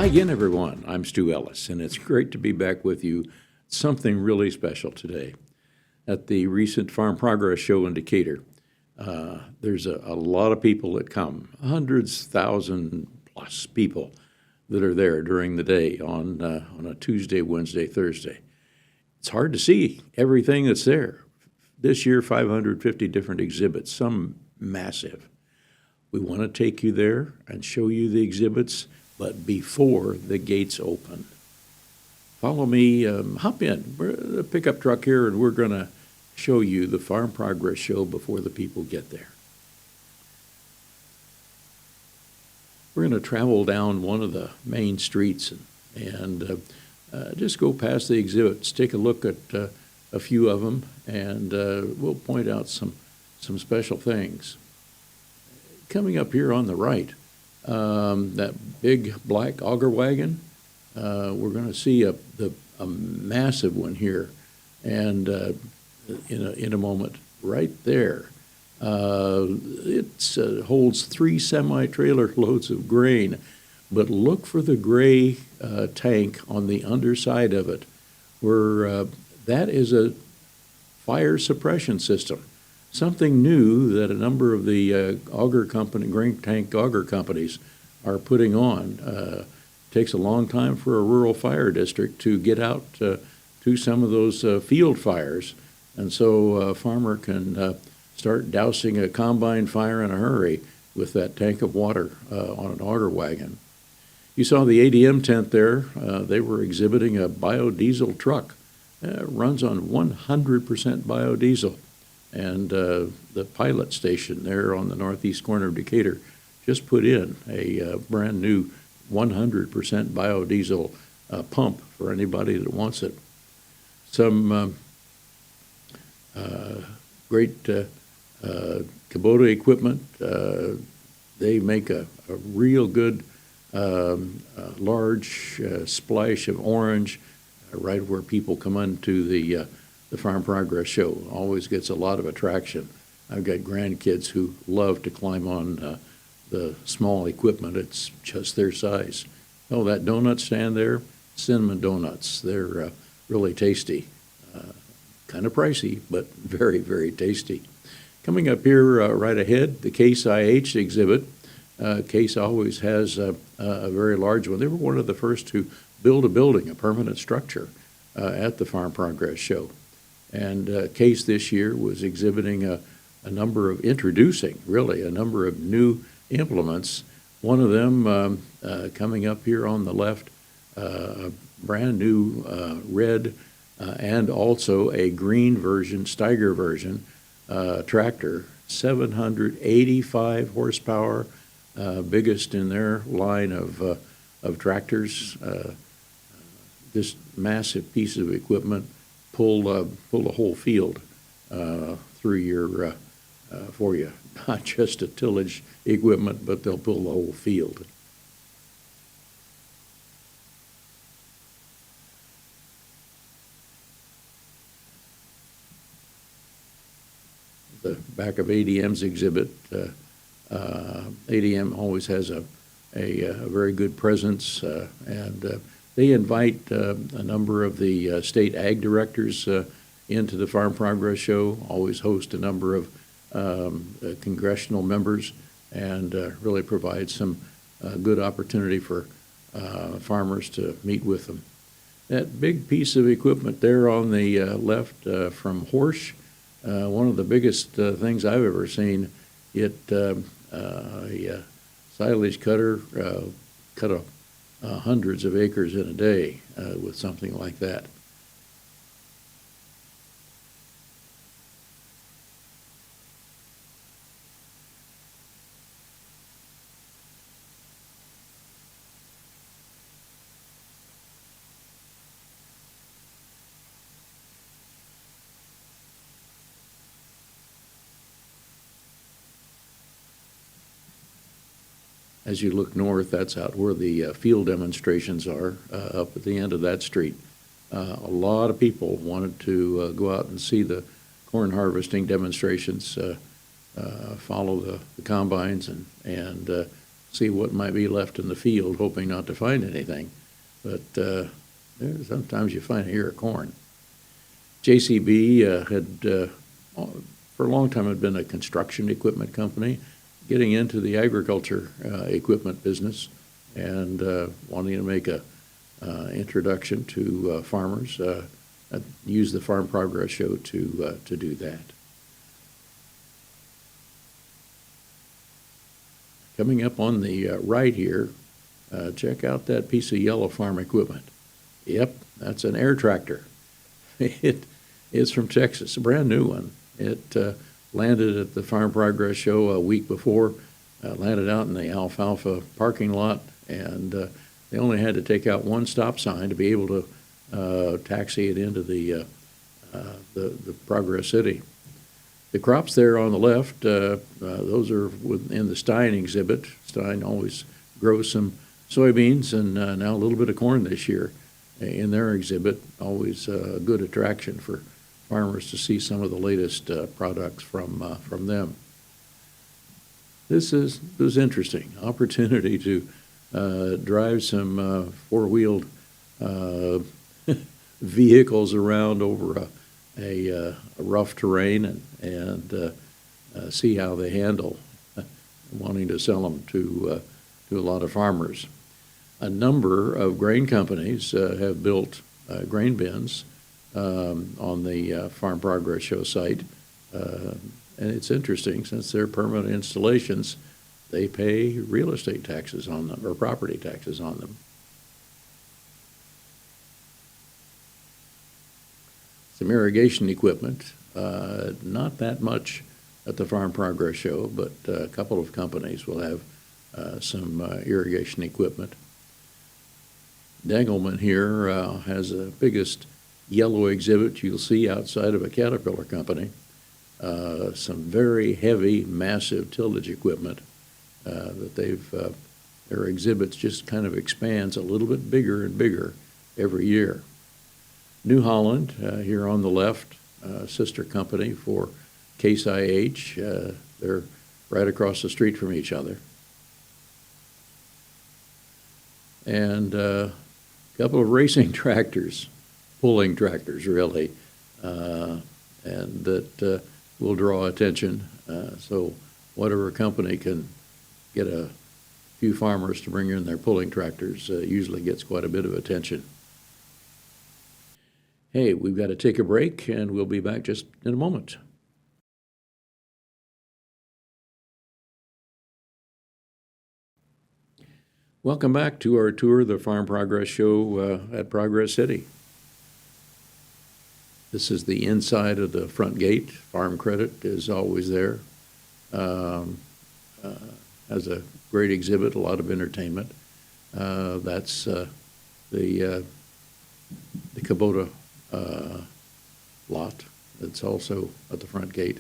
Hi again, everyone. I'm Stu Ellis, and it's great to be back with you. Something really special today. At the recent Farm Progress Show in Decatur, there's a lot of people that come, hundreds, thousand plus people that are there during the day on a Tuesday, Wednesday, Thursday. It's hard to see everything that's there. This year, 550 different exhibits, some massive. We want to take you there and show you the exhibits, but before the gates open. Follow me, hop in. We're a pickup truck here, and we're going to show you the Farm Progress Show before the people get there. We're going to travel down one of the main streets and just go past the exhibits, take a look at a few of them, and we'll point out some special things. Coming up here on the right, that big black auger wagon, we're going to see a massive one here, and in a moment, right there. It holds 3 semi-trailer loads of grain, but look for the gray tank on the underside of it, where that is a fire suppression system. Something new that a number of the grain tank auger companies are putting on. Takes a long time for a rural fire district to get out to some of those field fires, and so a farmer can start dousing a combine fire in a hurry with that tank of water on an auger wagon. You saw the ADM tent there. They were exhibiting a biodiesel truck. Runs on 100% biodiesel. And the pilot station there on the northeast corner of Decatur just put in a brand new 100% biodiesel pump for anybody that wants it. Some great Kubota equipment. They make a real good large splash of orange right where people come into the Farm Progress Show. Always gets a lot of attraction. I've got grandkids who love to climb on the small equipment. It's just their size. Oh, that donut stand there, cinnamon donuts. They're really tasty. Kind of pricey, but very, very tasty. Coming up here right ahead, the Case IH exhibit. Case always has a very large one. They were one of the first to build a building, a permanent structure, at the Farm Progress Show. And Case this year was exhibiting introducing a number of new implements. One of them coming up here on the left, a brand new red and also a green version, Steiger version tractor, 785 horsepower, biggest in their line of tractors. This massive piece of equipment pull a whole field through for you. Not just a tillage equipment, but they'll pull the whole field. The back of ADM's exhibit. ADM always has a very good presence, and they invite a number of the state ag directors into the Farm Progress Show, always host a number of congressional members, and really provide some good opportunity for farmers to meet with them. That big piece of equipment there on the left from Horsch, one of the biggest things I've ever seen. A silage cutter cut hundreds of acres in a day with something like that. As you look north, that's out where the field demonstrations are, up at the end of that street. A lot of people wanted to go out and see the corn harvesting demonstrations, follow the combines, and see what might be left in the field, hoping not to find anything. But sometimes you find an ear of corn. JCB for a long time, had been a construction equipment company, getting into the agriculture equipment business and wanting to make a introduction to farmers. Use the Farm Progress Show to do that. Coming up on the right here, check out that piece of yellow farm equipment. Yep, that's an air tractor. It's from Texas, a brand new one. It landed at the Farm Progress Show a week before, landed out in the alfalfa parking lot, and they only had to take out one stop sign to be able to taxi it into the Progress City. The crops there on the left, those are in the Stein exhibit. Stein always grows some soybeans and now a little bit of corn this year in their exhibit. Always a good attraction for farmers to see some of the latest products from them. This was interesting. Opportunity to drive some four-wheeled vehicles around over a rough terrain and see how they handle, wanting to sell them to a lot of farmers. A number of grain companies have built grain bins on the Farm Progress Show site. And it's interesting, since they're permanent installations, they pay real estate taxes on them, or property taxes on them. Some irrigation equipment, not that much at the Farm Progress Show, but a couple of companies will have some irrigation equipment. Dengelman here has the biggest yellow exhibit you'll see outside of a Caterpillar company. Some very heavy, massive tillage equipment that their exhibits just kind of expands a little bit bigger and bigger every year. New Holland, here on the left, sister company for Case IH. They're right across the street from each other. And a couple of racing tractors, pulling tractors really, and that will draw attention. So whatever company can get a few farmers to bring in their pulling tractors usually gets quite a bit of attention. Hey, we've got to take a break, and we'll be back just in a moment. Welcome back to our tour of the Farm Progress Show at Progress City. This is the inside of the front gate. Farm Credit is always there. Has a great exhibit, a lot of entertainment. That's the Kubota lot that's also at the front gate.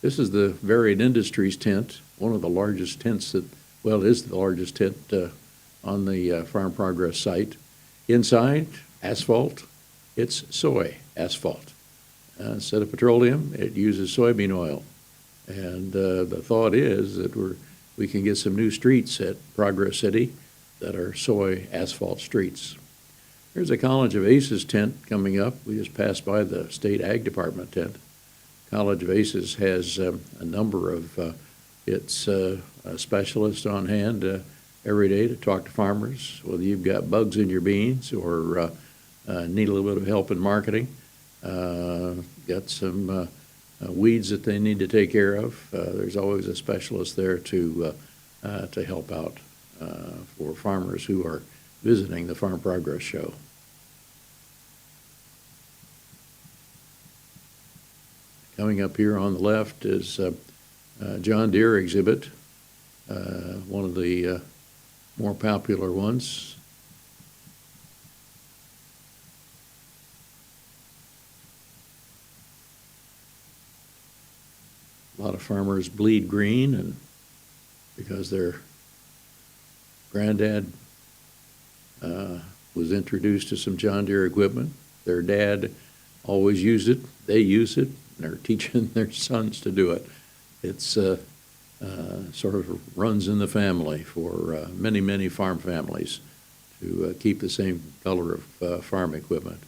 This is the Varied Industries tent, one of the largest tents is the largest tent on the Farm Progress site. Inside, asphalt. It's soy asphalt. Instead of petroleum, it uses soybean oil. And the thought is that we can get some new streets at Progress City that are soy asphalt streets. There's a College of Aces tent coming up. We just passed by the State Ag Department tent. College of Aces has a number of its specialists on hand every day to talk to farmers, whether you've got bugs in your beans or need a little bit of help in marketing, got some weeds that they need to take care of. There's always a specialist there to help out for farmers who are visiting the Farm Progress Show. Coming up here on the left is John Deere exhibit, one of the more popular ones. A lot of farmers bleed green, and because their granddad was introduced to some John Deere equipment. Their dad always used it. They use it, and they're teaching their sons to do it. It's sort of runs in the family for many, many farm families to keep the same color of farm equipment.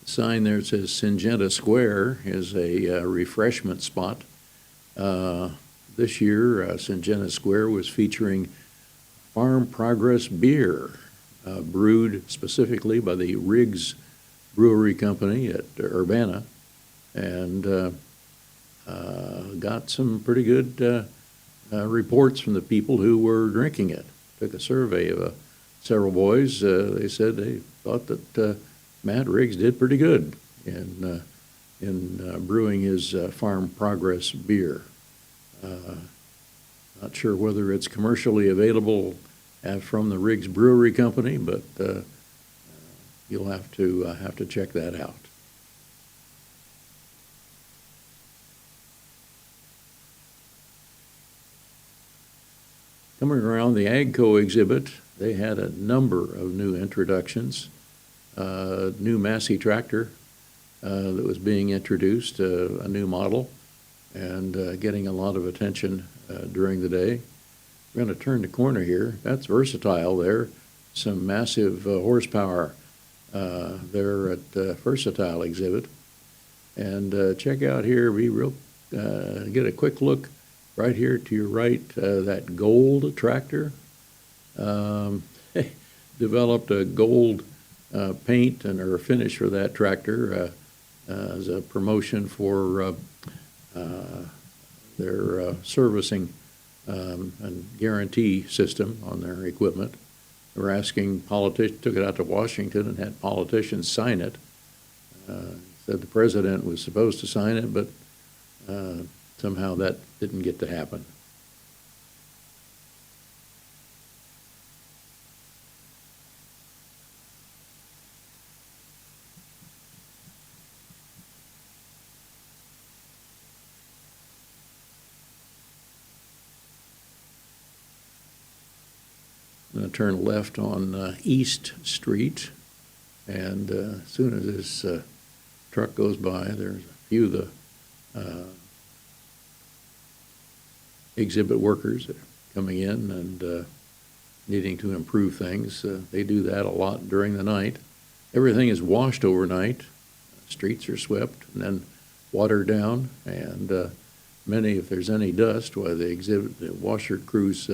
Sign there that says Syngenta Square is a refreshment spot. This year, Syngenta Square was featuring Farm Progress beer, brewed specifically by the Riggs Brewery Company at Urbana, and got some pretty good reports from the people who were drinking it. Took a survey of several boys. They said they thought that Matt Riggs did pretty good in brewing his Farm Progress beer. Not sure whether it's commercially available from the Riggs Brewery Company, but you'll have to check that out. Coming around the AGCO exhibit, they had a number of new introductions. New Massey tractor that was being introduced, a new model, and getting a lot of attention during the day. We're going to turn the corner here. That's Versatile there. Some massive horsepower there at Versatile exhibit. And check out here, get a quick look right here to your right, that gold tractor. Developed a gold paint or finish for that tractor as a promotion for their servicing and guarantee system on their equipment. They were asking politicians, took it out to Washington and had politicians sign it. Said the president was supposed to sign it, but somehow that didn't get to happen. I'm going to turn left on East Street, and as soon as this truck goes by, there's a few of the exhibit workers that are coming in and needing to improve things. They do that a lot during the night. Everything is washed overnight. Streets are swept and then watered down, and many, if there's any dust, why the washer crews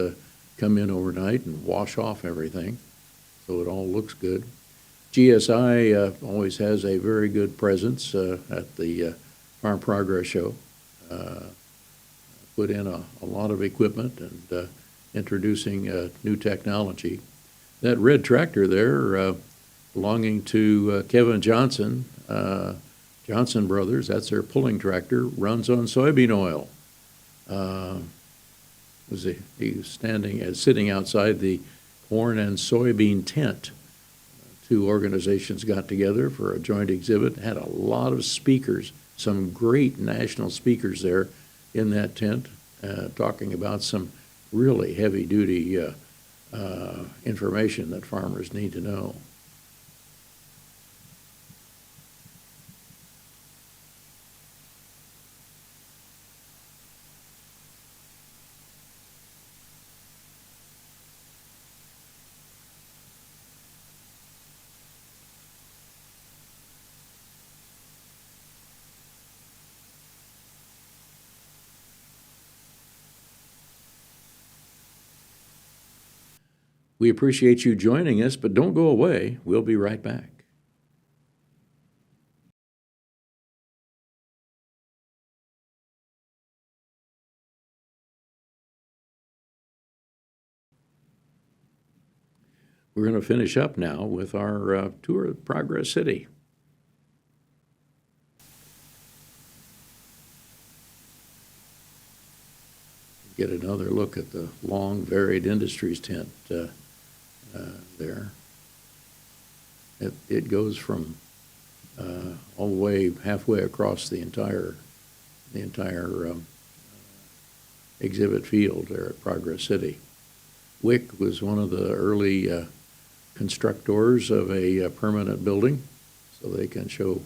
come in overnight and wash off everything, so it all looks good. GSI always has a very good presence at the Farm Progress Show. Put in a lot of equipment and introducing new technology. That red tractor there, belonging to Kevin Johnson, Johnson Brothers, that's their pulling tractor, runs on soybean oil. He was sitting outside the corn and soybean tent. Two organizations got together for a joint exhibit, had a lot of speakers, some great national speakers there in that tent, talking about some really heavy-duty information that farmers need to know. We appreciate you joining us, but don't go away. We'll be right back. We're going to finish up now with our tour of Progress City. Get another look at the long, varied industries tent. there. It goes from all the way halfway across the entire exhibit field there at Progress City. WIC was one of the early constructors of a permanent building, so they can show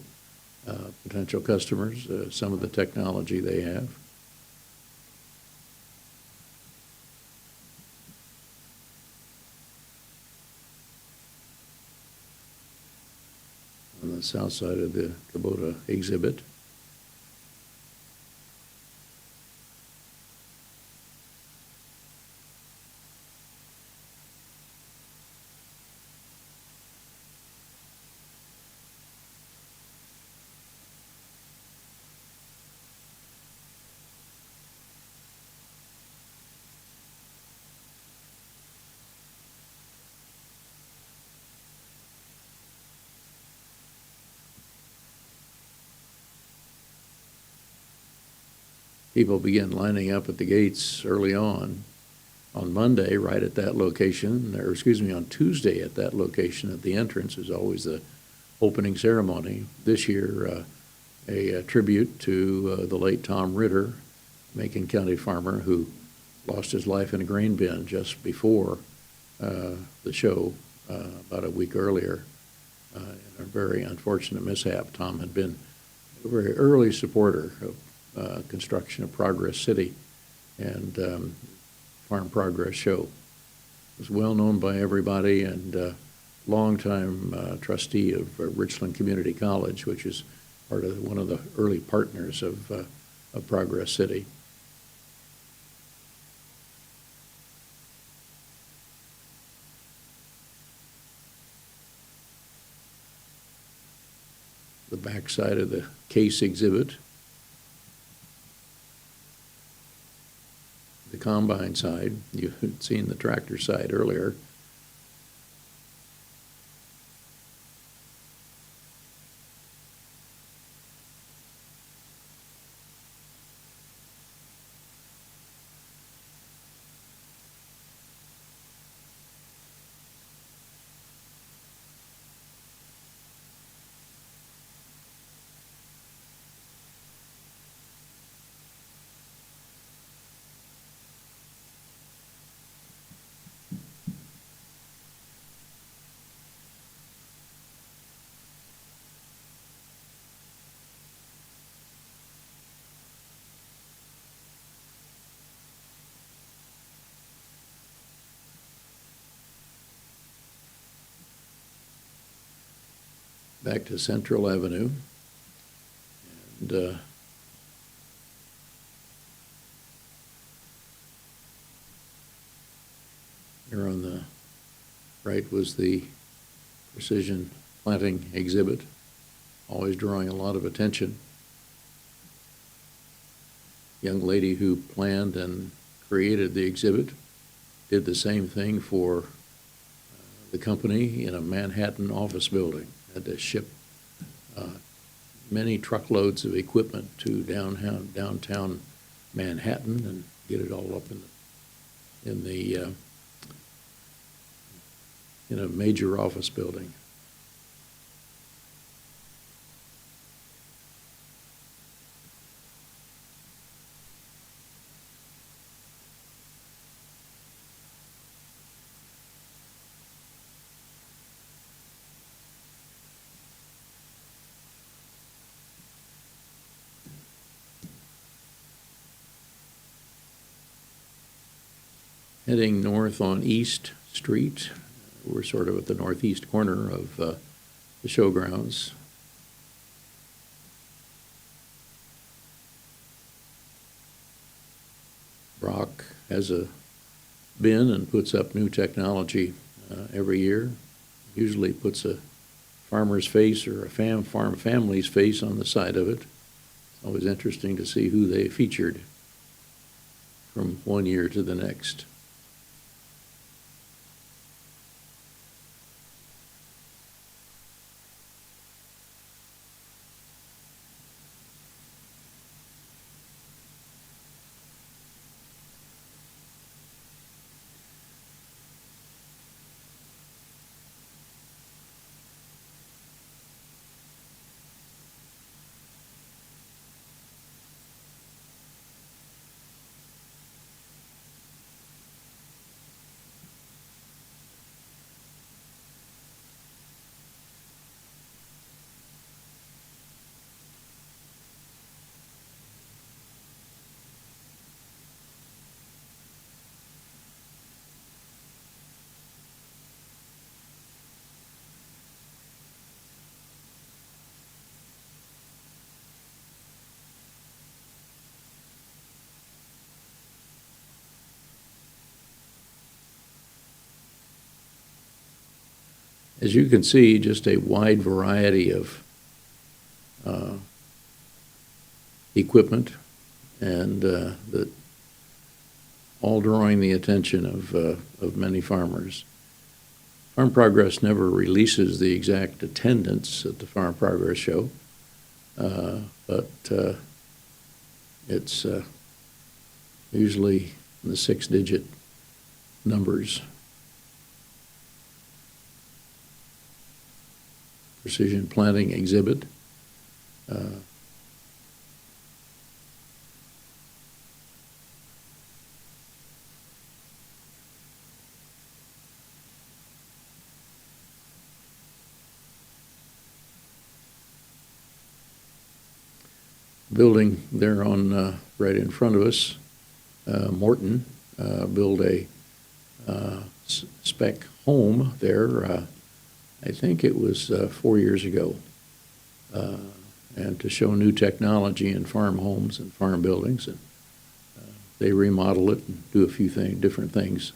potential customers some of the technology they have. On the south side of the Kubota exhibit. People began lining up at the gates early on Monday, right at that location, or excuse me, on Tuesday at that location at the entrance is always the opening ceremony. This year, a tribute to the late Tom Ritter, Macon County farmer who lost his life in a grain bin just before the show about a week earlier in a very unfortunate mishap. Tom had been a very early supporter of construction of Progress City and Farm Progress Show. It was well known by everybody and longtime trustee of Richland Community College, which is part of one of the early partners of Progress City. The backside of the case exhibit. The combine side, you had seen the tractor side earlier. Back to Central Avenue, and here on the right was the precision planting exhibit, always drawing a lot of attention. Young lady who planned and created the exhibit did the same thing for the company in a Manhattan office building. Had to ship many truckloads of equipment to downtown Manhattan and get it all up in a major office building. Heading north on East Street, we're sort of at the northeast corner of the showgrounds. Brock has a bin and puts up new technology every year. Usually puts a farmer's face or a farm family's face on the side of it. It's always interesting to see who they featured from one year to the next. as you can see, just a wide variety of equipment, and that all drawing the attention of many farmers. Farm Progress never releases the exact attendance at the Farm Progress Show, but it's usually in the six-digit numbers. Precision planting exhibit. Building there on right in front of us, Morton built a spec home there. I think it was 4 years ago, and to show new technology in farm homes and farm buildings, and they remodel it and do a few different things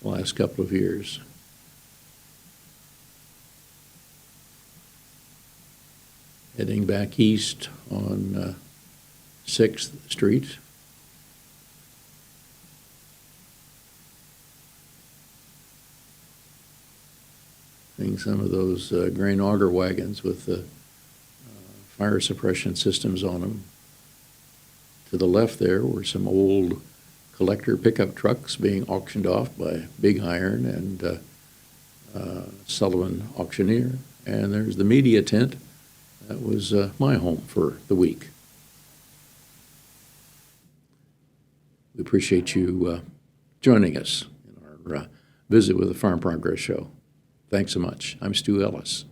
the last couple of years. Heading back east on 6th Street. Seeing some of those grain auger wagons with the fire suppression systems on them. To the left there were some old collector pickup trucks being auctioned off by Big Iron and Sullivan Auctioneer. And there's the media tent. That was my home for the week. We appreciate you joining us in our visit with the Farm Progress Show. Thanks so much. I'm Stu Ellis.